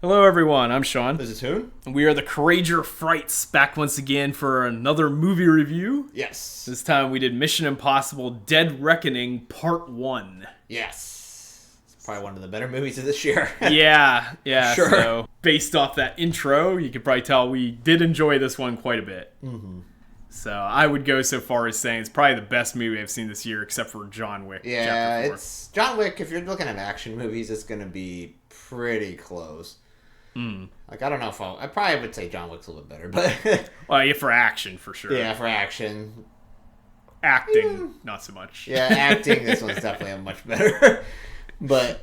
Hello, everyone. I'm Sean. This is Hoon? And we are the Courageour Frights, back once again for another movie review. Yes. This time we did Mission Impossible Dead Reckoning Part 1. Yes. It's probably one of the better movies of this year. Yeah. Sure. So, based off that intro, you can probably tell we did enjoy this one quite a bit. Mm-hmm. So, I would go so far as saying it's probably the best movie I've seen this year, except for John Wick. Yeah, Chapter 4. it's John Wick. If you're looking at action movies, it's going to be pretty close. Like, I don't know if I probably would say John Wick's a little bit better, but... Well, yeah, for action, for sure. Yeah, for action. Acting, not so much. Yeah, acting, this one's definitely much better. But,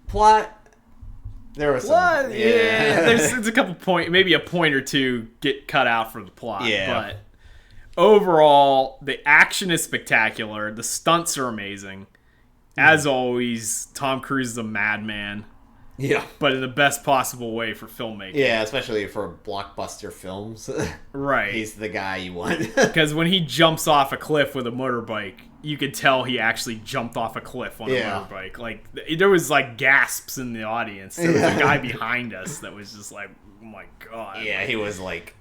plot, there was some... Yeah, there's a couple maybe a point or two get cut out for the plot. Yeah. But overall, the action is spectacular. The stunts are amazing. As always, Tom Cruise is a madman. Yeah. But in the best possible way for filmmaking. Yeah, especially for blockbuster films. Right. He's the guy you want. Because when he jumps off a cliff with a motorbike, you could tell he actually jumped off a cliff on a motorbike. Like, there was, like, gasps in the audience. There was a guy behind us that was just like, oh my god. Yeah, he was like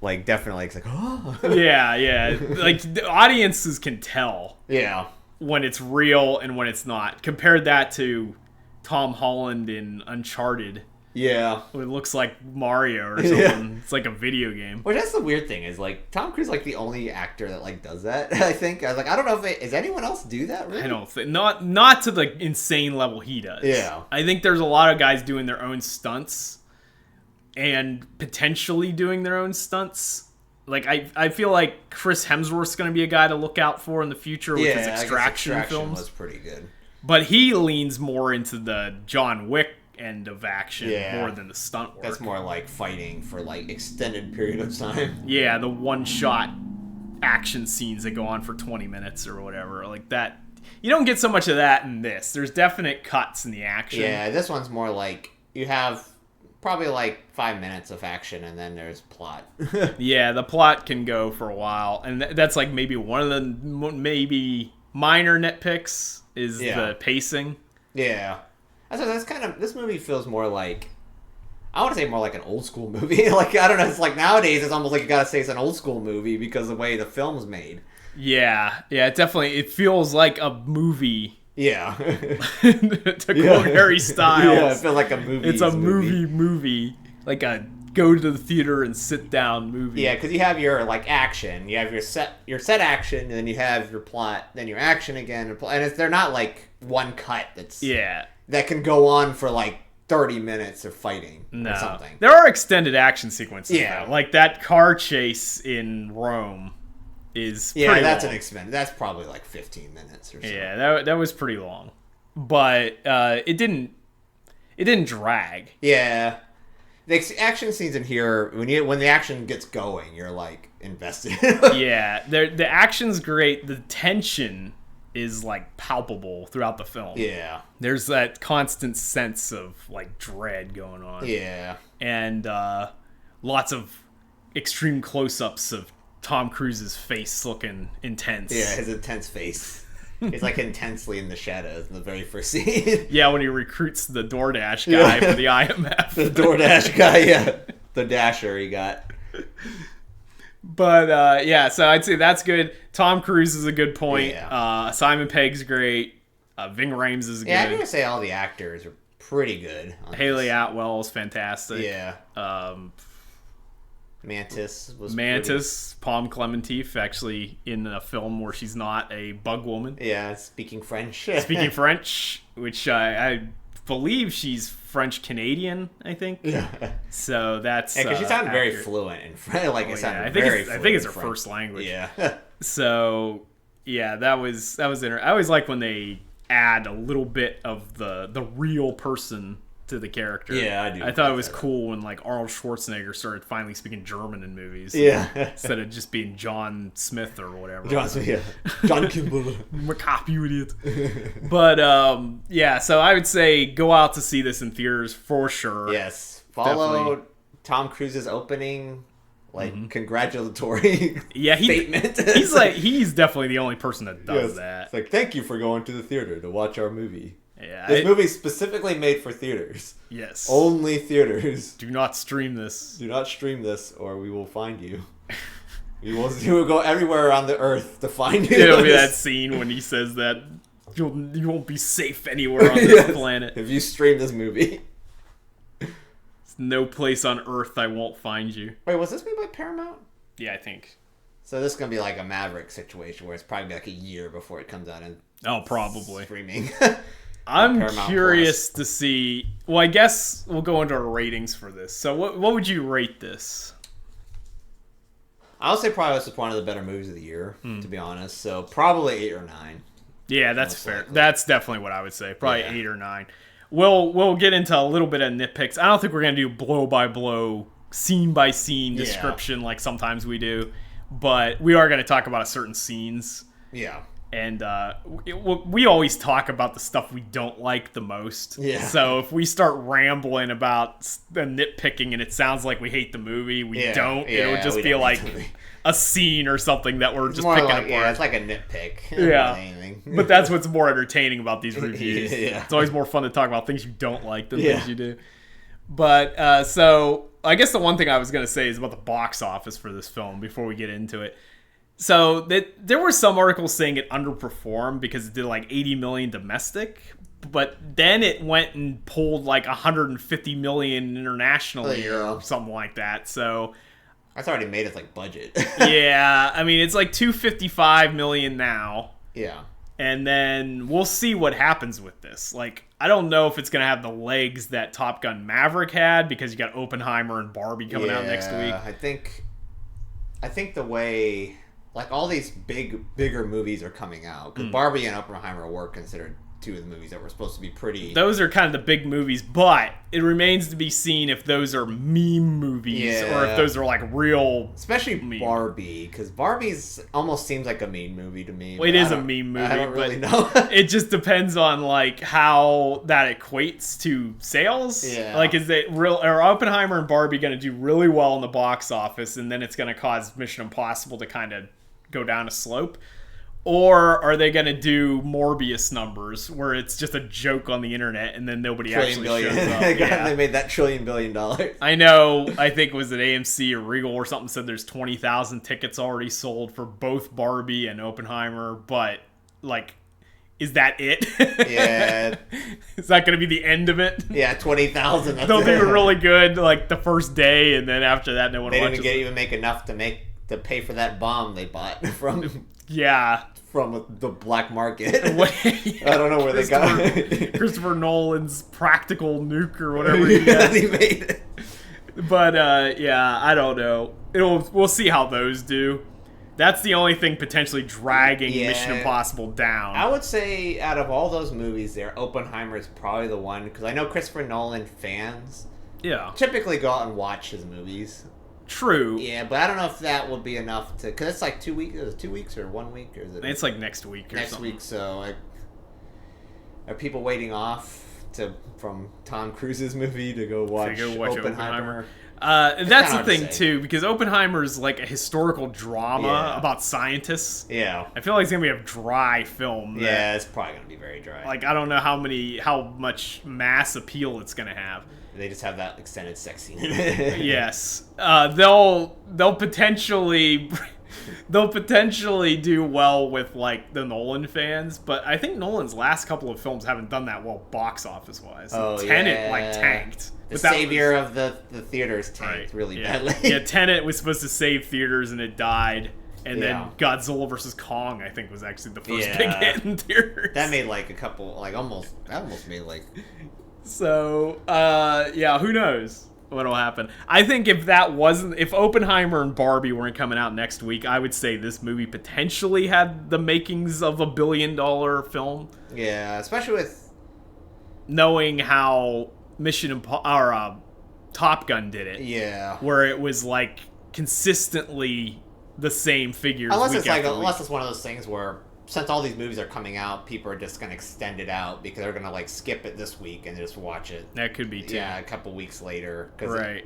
definitely like, oh. Yeah. Like, the audiences can tell. Yeah. When it's real and when it's not. Compared that to Tom Holland in Uncharted. Yeah. It looks like Mario or something. Yeah. It's like a video game. Which that's the weird thing is, like, Tom Cruise is, like, the only actor that, like, does that, I think. I was like, I don't know if does anyone else do that, really? I don't think. Not to the insane level he does. Yeah. I think there's a lot of guys doing their own stunts and potentially doing their own stunts. Like, I feel like Chris Hemsworth's going to be a guy to look out for in the future with his Extraction films. Was pretty good. But he leans more into the John Wick end of action more than the stunt work. That's more like fighting for, like, extended period of time. Yeah, the one-shot action scenes that go on for 20 minutes or whatever. Like that. You don't get so much of that in this. There's definite cuts in the action. Yeah, this one's more like you have probably like 5 minutes of action and then there's plot. Yeah, the plot can go for a while. And that's like maybe one of the maybe minor nitpicks is the pacing. Yeah. That's kind of, this movie feels more like, I want to say more like an old school movie. Like, I don't know, it's like nowadays it's almost like you gotta say it's an old school movie because of the way the film's made. Yeah, it feels like a movie. Yeah. To quote Harry Styles. Yeah, it feels like a movie. It's a movie. Like a go to the theater and sit down movie. Yeah, because you have your, like, action, you have your set action, and then you have your plot, then your action again, and they're not like one cut that can go on for like 30 minutes of fighting or something. There are extended action sequences though. Like that car chase in Rome is pretty that's long. That's probably like 15 minutes or so. Yeah, that was pretty long. But it didn't drag. Yeah. The action scenes in here, when the action gets going, you're like invested. Yeah, the action's great. The tension is like palpable throughout the film. Yeah. There's that constant sense of like dread going on. Yeah. And lots of extreme close-ups of Tom Cruise's face looking intense. Yeah, his intense face. He's like intensely in the shadows in the very first scene. Yeah, when he recruits the DoorDash guy for the IMF. The DoorDash guy, yeah. The dasher he got. But, so I'd say that's good. Tom Cruise is a good point. Yeah. Simon Pegg's great. Ving Rhames is good. Yeah, I'm going to say all the actors are pretty good. Haley Atwell is fantastic. Yeah. Mantis, Palm Klementieff, actually in a film where she's not a bug woman. Yeah, speaking French. Speaking French, which I believe she's French-Canadian, I think. Yeah. So that's... Yeah, because she sounded very fluent in French. Like, it sounded very fluent. I think it's her first language. Yeah. So, yeah, that was interesting. I always like when they add a little bit of the real person to the character. Yeah, I do. I thought it was cool when like Arnold Schwarzenegger started finally speaking German in movies. Yeah. Instead of just being John Smith or whatever. John Smith, yeah. John Kimball. Cop, you idiot. But so I would say go out to see this in theaters for sure. Yes. Follow Tom Cruise's opening congratulatory statement. He's definitely the only person that does that. It's like, thank you for going to the theater to watch our movie. Yeah, this movie's specifically made for theaters. Yes. Only theaters. Do not stream this. Do not stream this, or we will find you. We will go everywhere on the earth to find you. It'll be that scene when he says that you won't be safe anywhere on this planet. If you stream this movie. There's no place on earth I won't find you. Wait, was this made by Paramount? Yeah, I think. So this is going to be like a Maverick situation where it's probably like a year before it comes out in probably. Streaming. I'm curious to see... Well, I guess we'll go into our ratings for this. So what would you rate this? I would say probably this is one of the better movies of the year, to be honest. So probably 8 or 9. Yeah, that's fair. Likely. That's definitely what I would say. Probably 8 or 9. We'll get into a little bit of nitpicks. I don't think we're going to do blow-by-blow, scene-by-scene description like sometimes we do. But we are going to talk about certain scenes. Yeah. And we always talk about the stuff we don't like the most. Yeah. So if we start rambling about the nitpicking and it sounds like we hate the movie, we don't. Yeah, it'll just be like a scene or something that we're just picking apart. Yeah, it's like a nitpick. Yeah. But that's what's more entertaining about these reviews. Yeah. It's always more fun to talk about things you don't like than things you do. But so I guess the one thing I was going to say is about the box office for this film before we get into it. So there were some articles saying it underperformed because it did like 80 million domestic, but then it went and pulled like 150 million internationally or something like that. So that's already made its like budget. Yeah, I mean it's like 255 million now. Yeah. And then we'll see what happens with this. Like, I don't know if it's going to have the legs that Top Gun Maverick had because you got Oppenheimer and Barbie coming out next week. I think the way, like, all these bigger movies are coming out, because Barbie and Oppenheimer were considered two of the movies that were supposed to be pretty... Those are kind of the big movies, but it remains to be seen if those are meme movies or if those are like real... Especially Barbie, because Barbie's almost seems like a meme movie to me. Well, it is a meme movie, I don't really know. It just depends on like how that equates to sales. Yeah. Like, is it real? Are Oppenheimer and Barbie going to do really well in the box office, and then it's going to cause Mission Impossible to kind of go down a slope? Or are they going to do Morbius numbers where it's just a joke on the internet and then nobody actually shows up? They made that $1 trillion. I know. I think it was at AMC or Regal or something said there's 20,000 tickets already sold for both Barbie and Oppenheimer. But, like, is that it? Yeah. Is that going to be the end of it? Yeah, 20,000. They'll do really good, like, the first day, and then after that, no one watches. They didn't even make enough to pay for that bomb they bought from... Yeah. From the black market. I don't know where they got it. Christopher Nolan's practical nuke or whatever he made it. But yeah, I don't know. We'll see how those do. That's the only thing potentially dragging Mission Impossible down. I would say out of all those movies there, Oppenheimer is probably the one, because I know Christopher Nolan fans typically go out and watch his movies. True. Yeah, but I don't know if that will be enough to... Because it's like 2 weeks. Is it 2 weeks or 1 week? Or is it... It's like next week or something. Next week, so... are people waiting off from Tom Cruise's movie to go watch Oppenheimer? That's the thing, too, because Oppenheimer's like a historical drama about scientists. Yeah. I feel like it's going to be a dry film. Yeah, it's probably going to be very dry. Like, I don't know how much mass appeal it's going to have. They just have that extended sex scene in it. Yes. They'll potentially do well with like the Nolan fans, but I think Nolan's last couple of films haven't done that well box office wise. Tenet like tanked. The savior of the theaters tanked really badly. Yeah, Tenet was supposed to save theaters and it died. And then Godzilla vs. Kong, I think, was actually the first big hit in theaters. That made like a couple, like almost made like... So, who knows what'll happen. I think if Oppenheimer and Barbie weren't coming out next week, I would say this movie potentially had the makings of $1 billion film. Yeah, especially with... knowing how Top Gun did it. Yeah. Where it was, like, consistently the same figures unless it's one of those things where... Since all these movies are coming out, people are just going to extend it out because they're going to like skip it this week and just watch it. That could be too. Yeah, a couple weeks later. Right.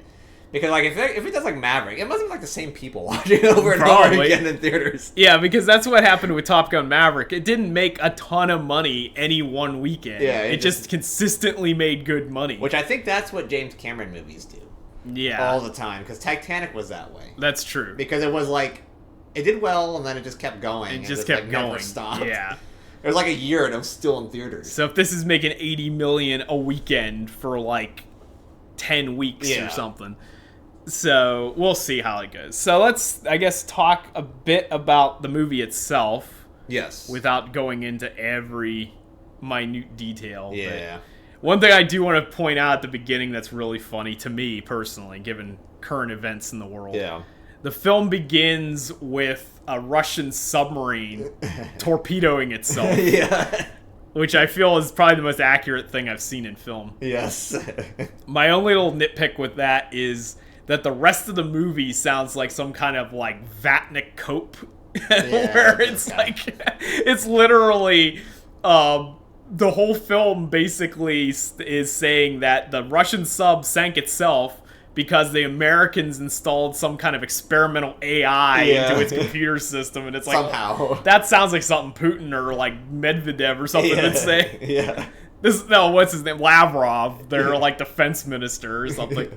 Because, like, if it does, like, Maverick, it must be, like, the same people watching it over and over again in theaters. Yeah, because that's what happened with Top Gun Maverick. It didn't make a ton of money any one weekend. Yeah, it just consistently made good money. Which I think that's what James Cameron movies do. Yeah. All the time. Because Titanic was that way. That's true. Because it was, like, it did well, and then it just kept going. It just kept going. Never stopped. Yeah. It was, like, a year, and it was still in theaters. So if this is making $80 million a weekend for, like, 10 weeks or something... So, we'll see how it goes. So, let's, I guess, talk a bit about the movie itself. Yes. Without going into every minute detail. Yeah. But one thing I do want to point out at the beginning that's really funny to me, personally, given current events in the world. Yeah. The film begins with a Russian submarine torpedoing itself. Yeah. Which I feel is probably the most accurate thing I've seen in film. Yes. My only little nitpick with that is... that the rest of the movie sounds like some kind of, like, Vatnik cope. Where it's, like, it's literally, the whole film basically is saying that the Russian sub sank itself because the Americans installed some kind of experimental AI into its computer system. And it's like, somehow. That sounds like something Putin or, like, Medvedev or something would say. Yeah. What's his name? Lavrov, their, like, defense minister or something.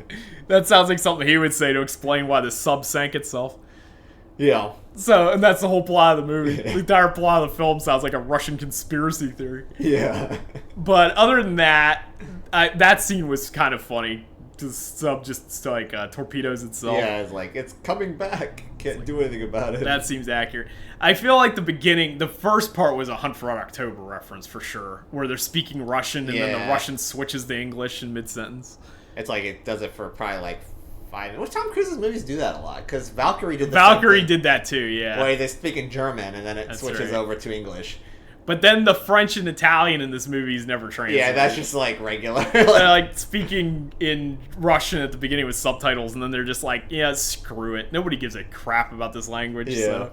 That sounds like something he would say to explain why the sub sank itself. Yeah. So, and that's the whole plot of the movie. The entire plot of the film sounds like a Russian conspiracy theory. Yeah. But other than that, that scene was kind of funny. The sub just, like, torpedoes itself. Yeah, it's like, it's coming back. Can't do anything about it. That seems accurate. I feel like the first part was a Hunt for Red October reference for sure, where they're speaking Russian and then the Russian switches to English in mid-sentence. It's like it does it for probably like 5 minutes. Which Tom Cruise's movies do that a lot, because Valkyrie did did that too, yeah. Where they speak in German and then it switches over to English. But then the French and Italian in this movie is never translated. Yeah, that's just like regular. Like speaking in Russian at the beginning with subtitles, and then they're just like, yeah, screw it. Nobody gives a crap about this language. Yeah. So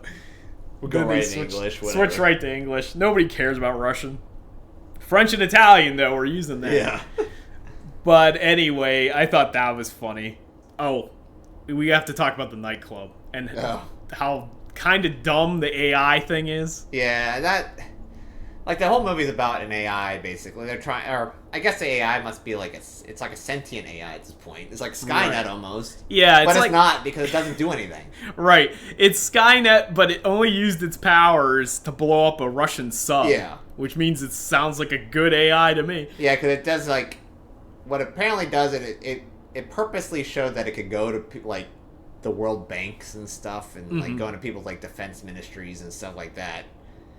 we'll go right to English. Whatever. Switch right to English. Nobody cares about Russian. French and Italian, though, we're using that. Yeah. But anyway, I thought that was funny. Oh, we have to talk about the nightclub and how kind of dumb the AI thing is. Yeah, that... Like, the whole movie's about an AI, basically. They're trying... Or, I guess the AI must be like... It's like a sentient AI at this point. It's like Skynet almost. Yeah, but it's not, because it doesn't do anything. Right. It's Skynet, but it only used its powers to blow up a Russian sub. Yeah. Which means it sounds like a good AI to me. Yeah, because it does, like... What it apparently does, it purposely showed that it could go to, like, the world banks and stuff, and, like, go into people's, like, defense ministries and stuff like that.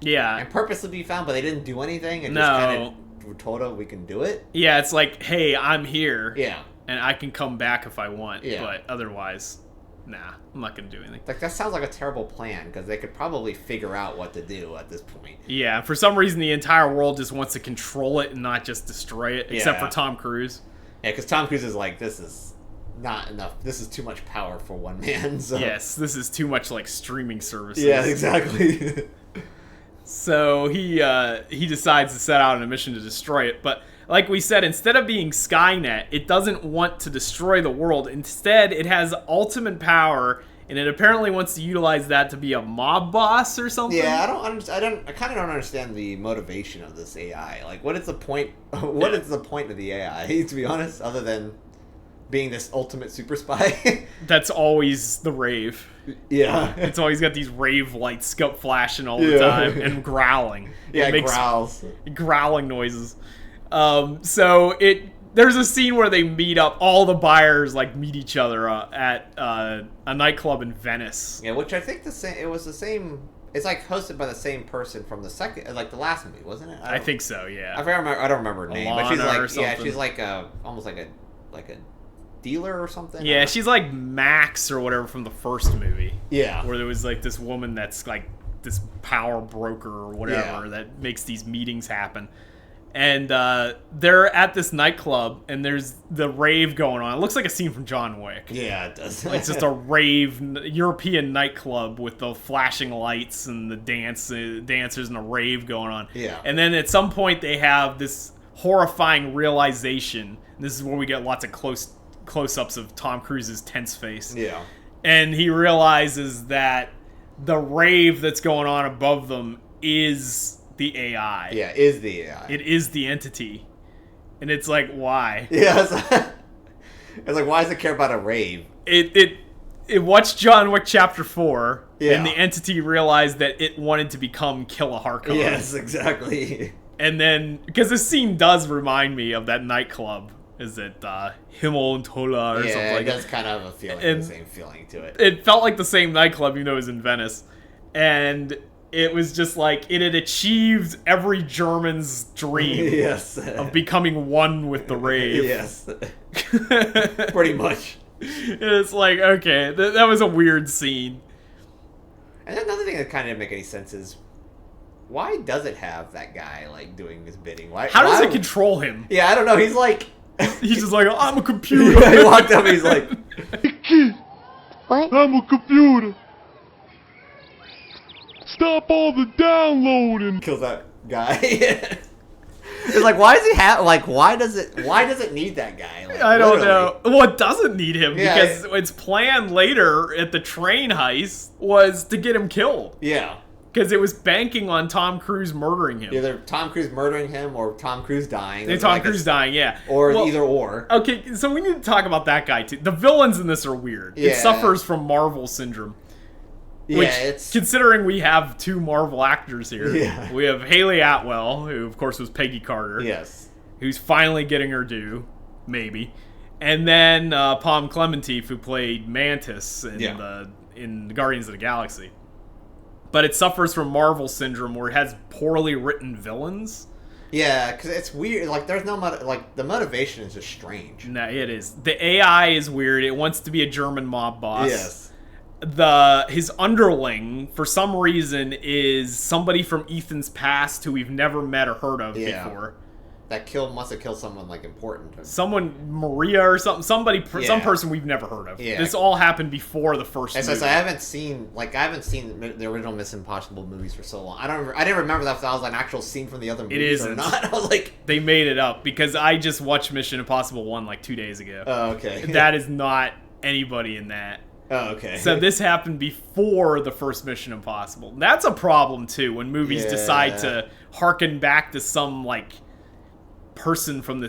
Yeah. And purposely be found, but they didn't do anything, and just kind of told them we can do it. Yeah, it's like, hey, I'm here. Yeah. And I can come back if I want. Yeah. But otherwise, nah, I'm not going to do anything. Like, that sounds like a terrible plan, because they could probably figure out what to do at this point. Yeah, for some reason, the entire world just wants to control it and not just destroy it, except for Tom Cruise. Yeah, because Tom Cruise is like, this is not enough. This is too much power for one man. So. Yes, this is too much like streaming services. Yeah, exactly. So he decides to set out on a mission to destroy it. But like we said, instead of being Skynet, it doesn't want to destroy the world. Instead, it has ultimate power, and it apparently wants to utilize that to be a mob boss or something. Yeah, I kind of don't understand the motivation of this AI. Like, what is the point? What is the point of the AI? To be honest, other than being this ultimate super spy. That's always the rave. Yeah. It's always got these rave lights flashing all the time and growling. Yeah, it growls. Growling noises. So there's a scene where they meet up, all the buyers like meet each other at a nightclub in Venice. Yeah, which I think it was the same. It's like hosted by the same person from the second, like the last movie, wasn't it? I think so. Yeah. I don't remember her name, Alana, but she's like, she's like almost like a dealer or something. Yeah, she's like Max or whatever from the first movie. Yeah. Where there was like this woman that's like this power broker or whatever that makes these meetings happen. And they're at this nightclub, and there's the rave going on. It looks like a scene from John Wick. Yeah, it does. It's just a rave European nightclub with the flashing lights and the dancers and a rave going on. Yeah. And then at some point they have this horrifying realization. This is where we get lots of close close-ups of Tom Cruise's tense face. Yeah. And he realizes that the rave that's going on above them is the AI. Yeah, is the AI. It is the entity. And it's like, why? Yeah, it's like, why does it care about a rave? It watched John Wick Chapter 4, and the entity realized that it wanted to become Killa Harkon. Yes, exactly. And then, because this scene does remind me of that nightclub. Is it Himmel and Tola or something like that? Yeah, it does kind of have a feeling, the same feeling to it. It felt like the same nightclub, even though it was in Venice. And it was just like, it had achieved every German's dream of becoming one with the rave. Yes. Pretty much. It's like, okay, that was a weird scene. And another thing that kind of didn't make any sense is, why does it have that guy, like, doing his bidding? How does it control him? Yeah, I don't know. He's like... He's just like, I'm a computer. He walked up and he's like... Hey, kid. What? I'm a computer. Stop all the downloading. Kills that guy. It's like, why does he have... Like, why does it need that guy? Like, I don't know. Well, it doesn't need him because its plan later at the train heist was to get him killed. Yeah. Because it was banking on Tom Cruise murdering him. Either Tom Cruise murdering him or Tom Cruise dying. Tom Cruise dying, yeah. Or either or. Okay, so we need to talk about that guy, too. The villains in this are weird. Yeah. It suffers from Marvel syndrome. Which, considering we have two Marvel actors here, we have Hayley Atwell, who, of course, was Peggy Carter. Yes. Who's finally getting her due, maybe. And then Palm Klementieff, who played Mantis in the Guardians of the Galaxy. But it suffers from Marvel syndrome, where it has poorly written villains. Yeah, because it's weird. Like, there's no the motivation is just strange. No, it is. The AI is weird. It wants to be a German mob boss. Yes. His underling, for some reason, is somebody from Ethan's past who we've never met or heard of before. That must have killed someone, like, important. Someone, Maria or something. Some person we've never heard of. Yeah. This all happened before the first movie. So I haven't seen the original Mission Impossible movies for so long. I didn't remember that if that was an actual scene from the other movies or not. I was like... They made it up, because I just watched Mission Impossible 1 like 2 days ago. Oh, okay. That is not anybody in that. Oh, okay. So this happened before the first Mission Impossible. That's a problem, too, when movies decide to harken back to some, like... person from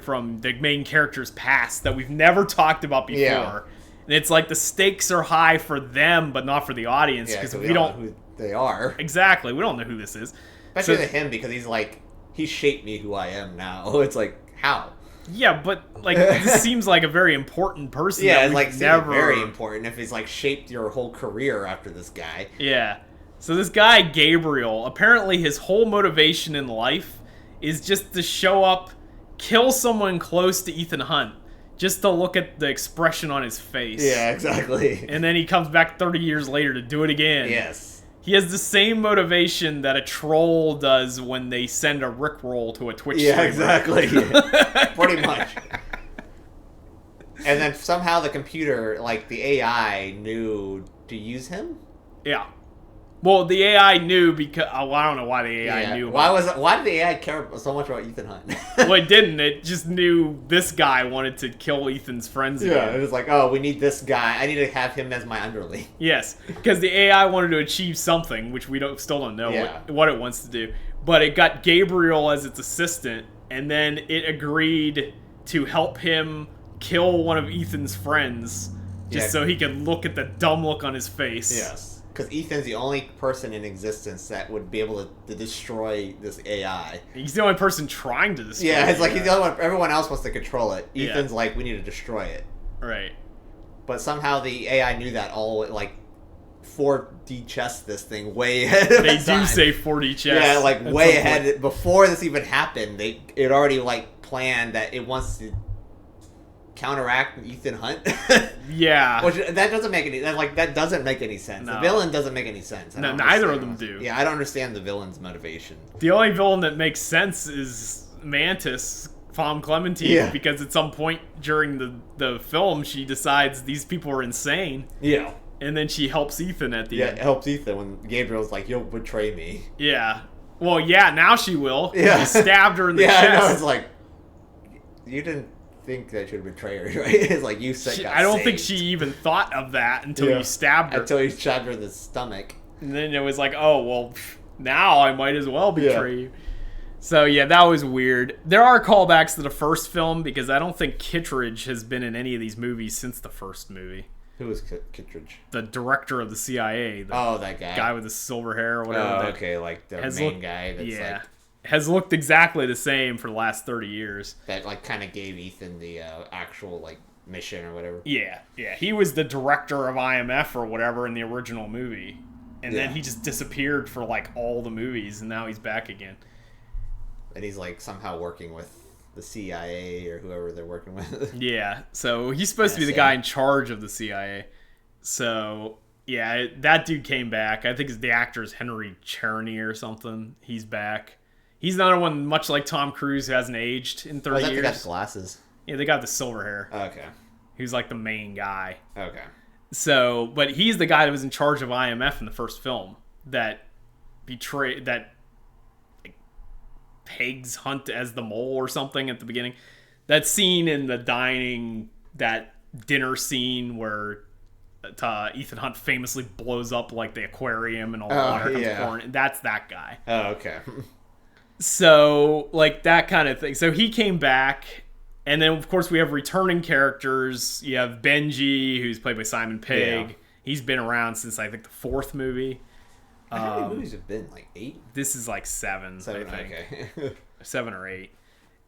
from the main character's past that we've never talked about before, and it's like the stakes are high for them but not for the audience because we don't know who they are. Exactly, we don't know who this is, especially to him, because he's like, he shaped me who I am now. It's like, how? Yeah, but like this seems like a very important person. Yeah, it's like very important if he's like shaped your whole career after this guy. Yeah, so this guy Gabriel, apparently his whole motivation in life is just to show up, kill someone close to Ethan Hunt, just to look at the expression on his face. Yeah, exactly. And then he comes back 30 years later to do it again. Yes. He has the same motivation that a troll does when they send a Rickroll to a Twitch streamer. Yeah, exactly. Pretty much. And then somehow the computer, like the AI, knew to use him? Yeah. Well, the AI knew because... I don't know why the AI knew. Why did the AI care so much about Ethan Hunt? Well, it didn't. It just knew this guy wanted to kill Ethan's friends again. Yeah, it was like, oh, we need this guy. I need to have him as my underling. Yes, because the AI wanted to achieve something, which we still don't know what it wants to do. But it got Gabriel as its assistant, and then it agreed to help him kill one of Ethan's friends just so he could look at the dumb look on his face. Yes. Because Ethan's the only person in existence that would be able to destroy this AI. He's the only person trying to destroy it. Yeah, it's like he's the only one. Everyone else wants to control it. Ethan's like, we need to destroy it. Right. But somehow the AI knew that all, like, 4D chess this thing way ahead of They do say 4D chess. Yeah, like, way ahead. Before this even happened, it already, like, planned that it wants to counteract Ethan Hunt. Yeah. Which that doesn't make any that doesn't make any sense. No. The villain doesn't make any sense. No, neither of them do. Yeah, I don't understand the villain's motivation. The only villain that makes sense is Mantis, Palm Klementieff, because at some point during the film she decides these people are insane. Yeah. And then she helps Ethan at the end. Yeah, helps Ethan when Gabriel's like, you'll betray me. Yeah. Well, yeah, now she will. Yeah. He stabbed her in the chest. Yeah, I know. It's like, you didn't think that should betray her, right? It's like you said. I don't think she even thought of that until you stabbed her. Until you stabbed her in the stomach. And then it was like, oh, well, now I might as well betray you. So, yeah, that was weird. There are callbacks to the first film because I don't think Kittredge has been in any of these movies since the first movie. Who was Kittredge? The director of the CIA. That guy. Guy with the silver hair or whatever. Oh, okay, like the main guy that's has looked exactly the same for the last 30 years. That, like, kind of gave Ethan the actual, like, mission or whatever. Yeah. He was the director of IMF or whatever in the original movie. And then he just disappeared for, like, all the movies, and now he's back again. And he's, like, somehow working with the CIA or whoever they're working with. Yeah, so he's supposed to be the guy in charge of the CIA. So, yeah, that dude came back. I think the actor is Henry Czerny or something. He's back. He's another one, much like Tom Cruise, who hasn't aged in 30 years. They got glasses. Yeah, they got the silver hair. Okay. Who's like the main guy. Okay. So, but he's the guy that was in charge of IMF in the first film that Pegg's hunt as the mole or something at the beginning. That scene in the dining, that dinner scene where Ethan Hunt famously blows up like the aquarium and all the water comes pouring. That's that guy. Oh, okay. So, like, that kind of thing. So he came back, and then, of course, we have returning characters. You have Benji, who's played by Simon Pegg. Yeah. He's been around since, I think, the fourth movie. How many movies have been? Like 8? This is like 7, I think. Okay. 7 or 8.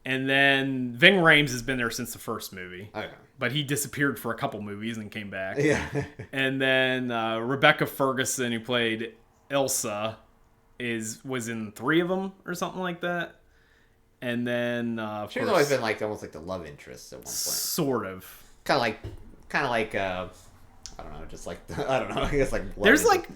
And then Ving Rhames has been there since the first movie. Okay. But he disappeared for a couple movies and came back. Yeah. And then Rebecca Ferguson, who played Elsa, was in 3 of them or something like that. And then she's always been like almost like the love interest at one point. Sort of. Kind of like I don't know, just like I don't know. I guess like there's like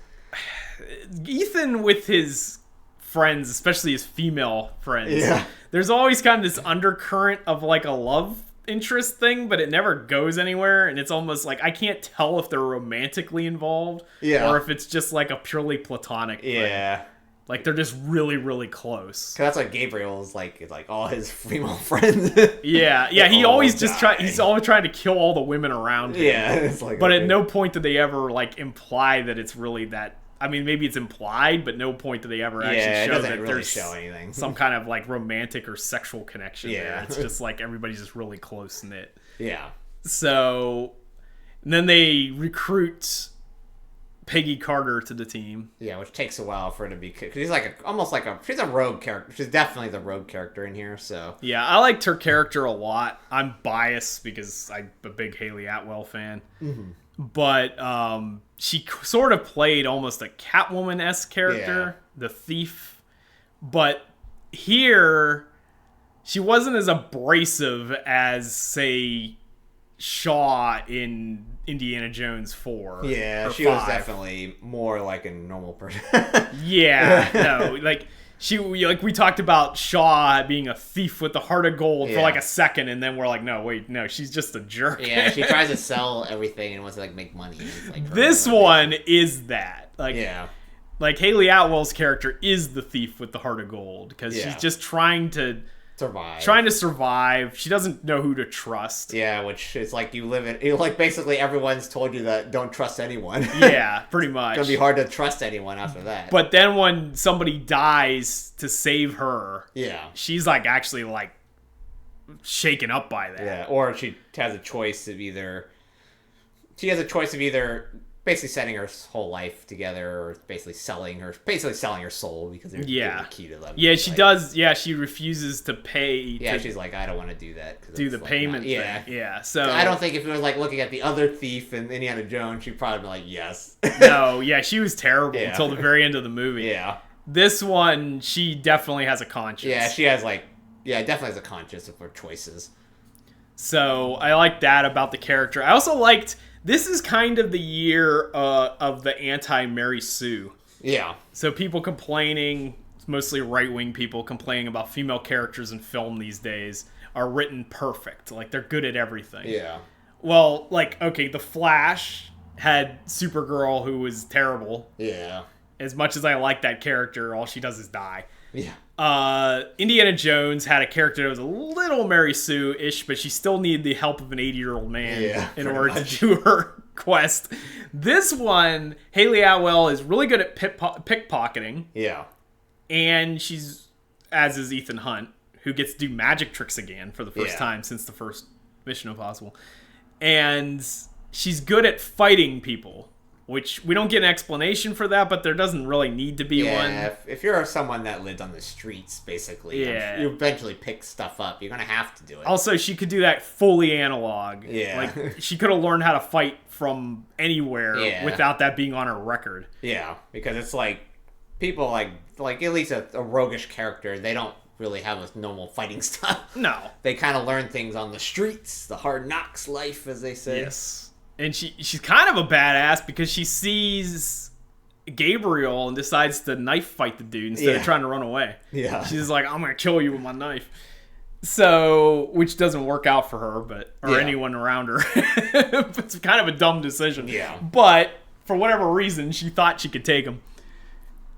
Ethan with his friends, especially his female friends. Yeah. There's always kind of this undercurrent of like a love interest thing, but it never goes anywhere, and it's almost like I can't tell if they're romantically involved or if it's just like a purely platonic thing. Yeah. Like they're just really, really close. 'Cause that's what Gabriel is like all his female friends. Yeah. He always he's always trying to kill all the women around him. Yeah. It's like, but at no point did they ever like imply that it's really that. I mean, maybe it's implied, but no point do they ever actually show that really there's show anything. Some kind of like romantic or sexual connection there. It's just like everybody's just really close knit. Yeah. So, and then they recruit Peggy Carter to the team. Yeah, which takes a while for her to be, because she's like she's a rogue character. She's definitely the rogue character in here. So yeah, I liked her character a lot. I'm biased because I'm a big Hayley Atwell fan. Mm-hmm. But she sort of played almost a Catwoman-esque character, the thief. But here, she wasn't as abrasive as, say, Shaw in Indiana Jones 4. Yeah, she 5. was definitely more like a normal person. Yeah, no, like... we talked about Shaw being a thief with the heart of gold for like a second, and then we're like, no, she's just a jerk. Yeah, she tries to sell everything and wants to like make money. Like, this one is that. Like, yeah. Like Hayley Atwell's character is the thief with the heart of gold because she's just trying to survive. She doesn't know who to trust. Yeah, which is like like basically everyone's told you that don't trust anyone. Yeah, pretty much. It's gonna be hard to trust anyone after that. But then when somebody dies to save her, she's like actually like shaken up by that. Yeah, or she has a choice of either basically setting her whole life together, or basically selling her soul because they're the key to them. Yeah, she does. Yeah, she refuses to pay. Yeah, she's like, I don't want to do that. Do the like payment thing. Yeah. So I don't think if it was like looking at the other thief in Indiana Jones, she'd probably be like, yes. No, yeah, she was terrible until the very end of the movie. Yeah. This one, she definitely has a conscience. Yeah, she has definitely has a conscience of her choices. So I like that about the character. I also liked. This is kind of the year of the anti-Mary Sue. Yeah. So people complaining, mostly right-wing people complaining about female characters in film these days are written perfect. Like, they're good at everything. Yeah. Well, like, okay, The Flash had Supergirl, who was terrible. Yeah. As much as I like that character, all she does is die. Yeah. Indiana Jones had a character that was a little Mary Sue-ish, but she still needed the help of an 80-year-old man in order to do her quest. This one, Hayley Atwell is really good at pickpocketing. Yeah. And she's, as is Ethan Hunt, who gets to do magic tricks again for the first time since the first Mission Impossible. And she's good at fighting people. Which, we don't get an explanation for that, but there doesn't really need to be one. If you're someone that lived on the streets, basically, you eventually pick stuff up. You're going to have to do it. Also, she could do that fully analog. Yeah. Like, she could have learned how to fight from anywhere without that being on her record. Yeah, because it's like, people like at least a roguish character, they don't really have a normal fighting style. No. They kind of learn things on the streets, the hard knocks life, as they say. Yes. And she's kind of a badass because she sees Gabriel and decides to knife fight the dude instead of trying to run away. Yeah. She's like, I'm going to kill you with my knife. So, which doesn't work out for her, or anyone around her. It's kind of a dumb decision. Yeah. But, for whatever reason, she thought she could take him.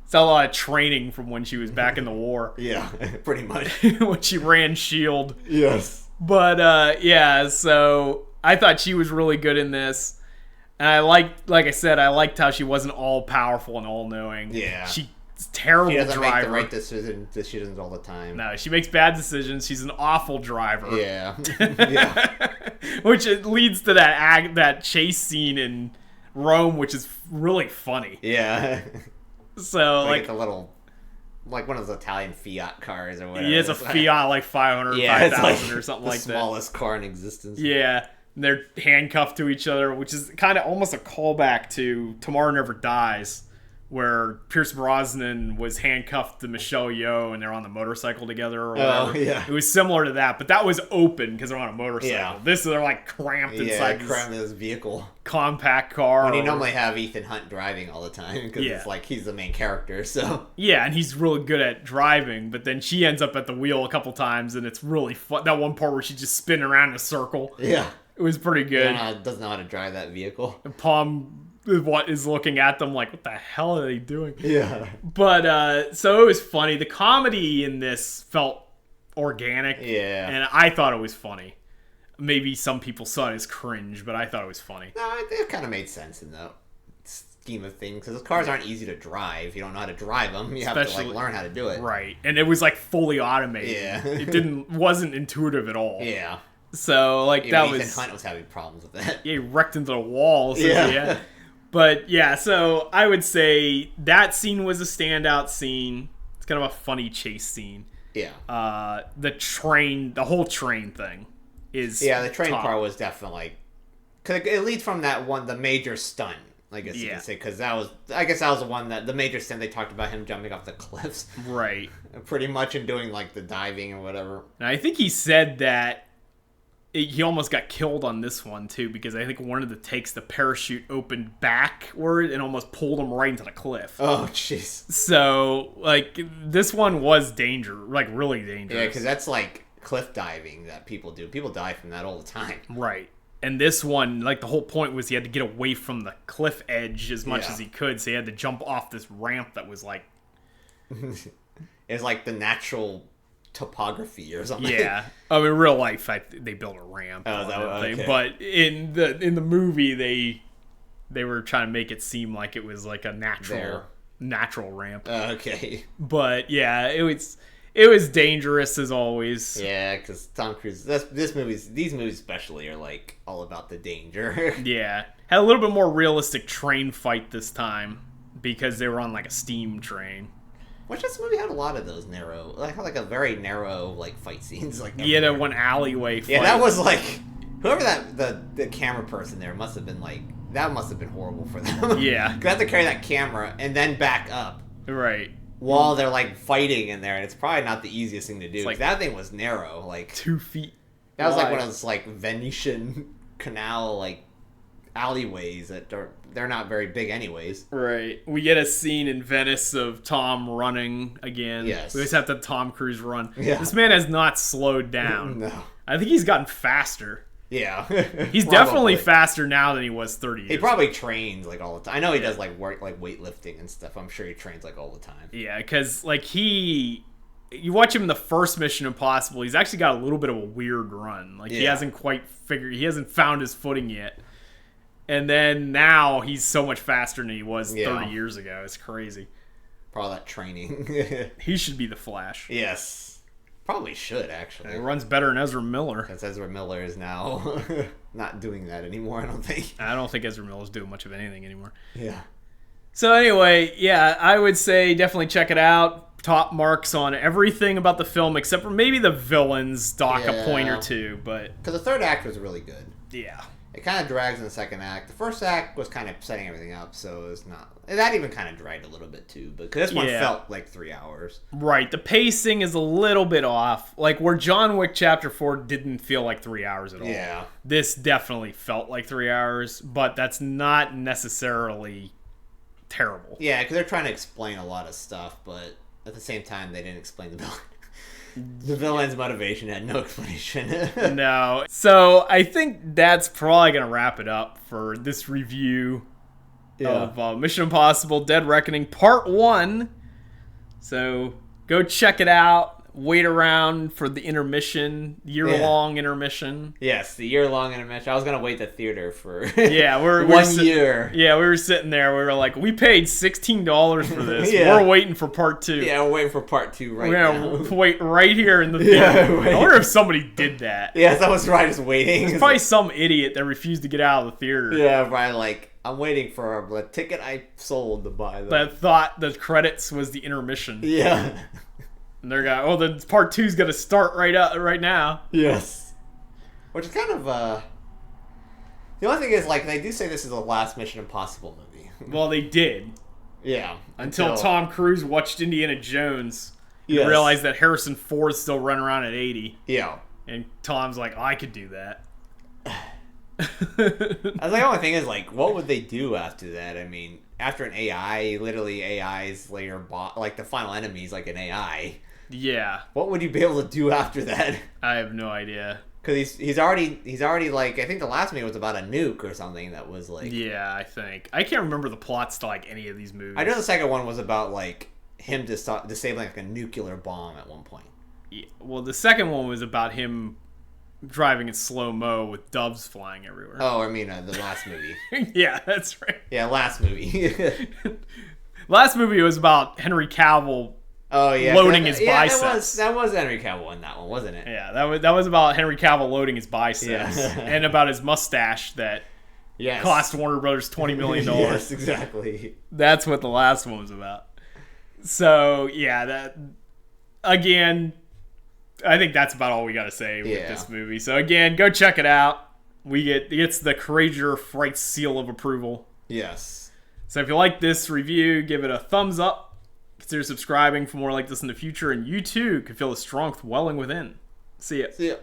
It's a lot of training from when she was back in the war. Yeah, pretty much. When she ran S.H.I.E.L.D. Yes. But, so I thought she was really good in this. And I liked how she wasn't all powerful and all knowing. Yeah. She's terrible driver. She doesn't make the right decisions all the time. No, she makes bad decisions. She's an awful driver. Yeah. Yeah. Which it leads to that chase scene in Rome, which is really funny. Yeah. So, like a little, like one of those Italian Fiat cars or whatever. Yeah, it's a Fiat, like 500, 5,000 or something like that. The smallest car in existence. Yeah. And they're handcuffed to each other, which is kind of almost a callback to Tomorrow Never Dies, where Pierce Brosnan was handcuffed to Michelle Yeoh and they're on the motorcycle together or whatever. Oh, yeah. It was similar to that, but that was open because they're on a motorcycle. Yeah. This, they're like cramped inside this vehicle. Compact car. When you normally have Ethan Hunt driving all the time because it's like he's the main character, so. Yeah, and he's really good at driving, but then she ends up at the wheel a couple times and it's really fun. That one part where she's just spinning around in a circle. Yeah. It was pretty good. Doesn't know how to drive that vehicle. And Palm is looking at them like, what the hell are they doing? Yeah. But, so it was funny. The comedy in this felt organic. Yeah. And I thought it was funny. Maybe some people saw it as cringe, but I thought it was funny. No, it kind of made sense in the scheme of things. Because cars aren't easy to drive. You don't know how to drive them. You have to, learn how to do it. Right. And it was, fully automated. Yeah. It wasn't intuitive at all. Yeah. So, that was... Ethan Hunt was having problems with that. Yeah, he wrecked into the wall. So yeah. But, yeah, so I would say that scene was a standout scene. It's kind of a funny chase scene. Yeah. The whole train thing is the train part was definitely... Because it leads from the major stunt, I guess you could say. Because that was the one the major stunt they talked about him jumping off the cliffs. Right. Pretty much and doing, the diving or whatever. And I think he said that he almost got killed on this one, too, because I think one of the takes, the parachute opened backward and almost pulled him right into the cliff. Oh, jeez. So, this one was really dangerous. Yeah, because that's, cliff diving that people do. People die from that all the time. Right. And this one, the whole point was he had to get away from the cliff edge as much as he could, so he had to jump off this ramp that was, It's the natural topography or something. Yeah. I mean, in real life, they built a ramp. Okay. But in the movie, they were trying to make it seem like it was a natural ramp. Okay. But yeah, it was dangerous as always. Yeah, because Tom Cruise. These movies especially are all about the danger. Yeah, had a little bit more realistic train fight this time because they were on a steam train. Which this movie had a lot of those narrow, had a very narrow fight scenes. That one alleyway fight. Yeah, that was whoever the camera person there must have been that must have been horrible for them. Yeah, they have to carry that camera and then back up. Right. While they're fighting in there, and it's probably not the easiest thing to do. That thing was narrow, 2 feet. That was one of those Venetian canal alleyways that they're not very big anyways. Right. We get a scene in Venice of Tom running again. Yes. We always have to Tom Cruise run. Yeah. This man has not slowed down. No. I think he's gotten faster. Yeah. He's definitely faster now than he was 30 years ago. He probably trains all the time. I know he does work weightlifting and stuff. I'm sure he trains all the time. Yeah, because you watch him in the first Mission Impossible, he's actually got a little bit of a weird run. Like, he hasn't found his footing yet. And then now he's so much faster than he was 30 years ago. It's crazy. For all that training. He should be the Flash. Yes. Probably should, actually. It runs better than Ezra Miller. Because Ezra Miller is now not doing that anymore, I don't think. I don't think Ezra Miller's doing much of anything anymore. Yeah. So anyway, yeah, I would say definitely check it out. Top marks on everything about the film except for maybe the villains dock a point or two, but because the third act was really good. Yeah, it kind of drags in the second act. The first act was kind of setting everything up, so it's not. That even kind of dragged a little bit too, but because this one felt like 3 hours. Right, the pacing is a little bit off. Like where John Wick Chapter 4 didn't feel like 3 hours at all. Yeah, this definitely felt like 3 hours, but that's not necessarily terrible. Yeah, because they're trying to explain a lot of stuff, but at the same time, they didn't explain the villain. The villain's motivation had no explanation. No. So I think that's probably going to wrap it up for this review of Mission Impossible Dead Reckoning Part 1. So go check it out. Wait around for the intermission, year-long intermission. Yes, the year-long intermission. I was going to wait the theater for we're 1 year. Yeah, we were sitting there. We were like, we paid $16 for this. We're waiting for Part 2. Yeah, we're waiting for Part 2 right now. We're going to wait right here in the theater. I wonder if somebody did that. Yeah, that was right, just waiting. It's probably some idiot that refused to get out of the theater. Yeah, probably like, I'm waiting for the ticket I sold to buy. That thought the credits was the intermission. Yeah. And they're going, the Part 2's going to start right now. Yes. Which is kind of, the only thing is, like, they do say this is the last Mission Impossible movie. Well, they did. Yeah. Until Tom Cruise watched Indiana Jones and realized that Harrison Ford's still running around at 80. Yeah. And Tom's like, I could do that. I was like, the only thing is, like, what would they do after that? I mean, after an AI, literally AI's later like the final enemy's like an AI. Yeah. What would you be able to do after that? I have no idea. Because he's already like, I think the last movie was about a nuke or something that was like. Yeah, I think. I can't remember the plots to like any of these movies. I know the second one was about like him disabling like a nuclear bomb at one point. Yeah, well, the second one was about him driving in slow-mo with doves flying everywhere. Oh, I mean the last movie. Yeah, that's right. Yeah, last movie. Last movie was about Henry Cavill. Oh yeah, loading his biceps. That was Henry Cavill in that one, wasn't it? Yeah, that was about Henry Cavill loading his biceps and about his mustache that cost Warner Brothers $20 million. Yes, exactly. That's what the last one was about. So yeah, that again, I think that's about all we got to say with this movie. So again, go check it out. It gets the Courageour Frights seal of approval. Yes. So if you like this review, give it a thumbs up. Consider subscribing for more like this in the future, and you too can feel the strength welling within. See ya. See ya.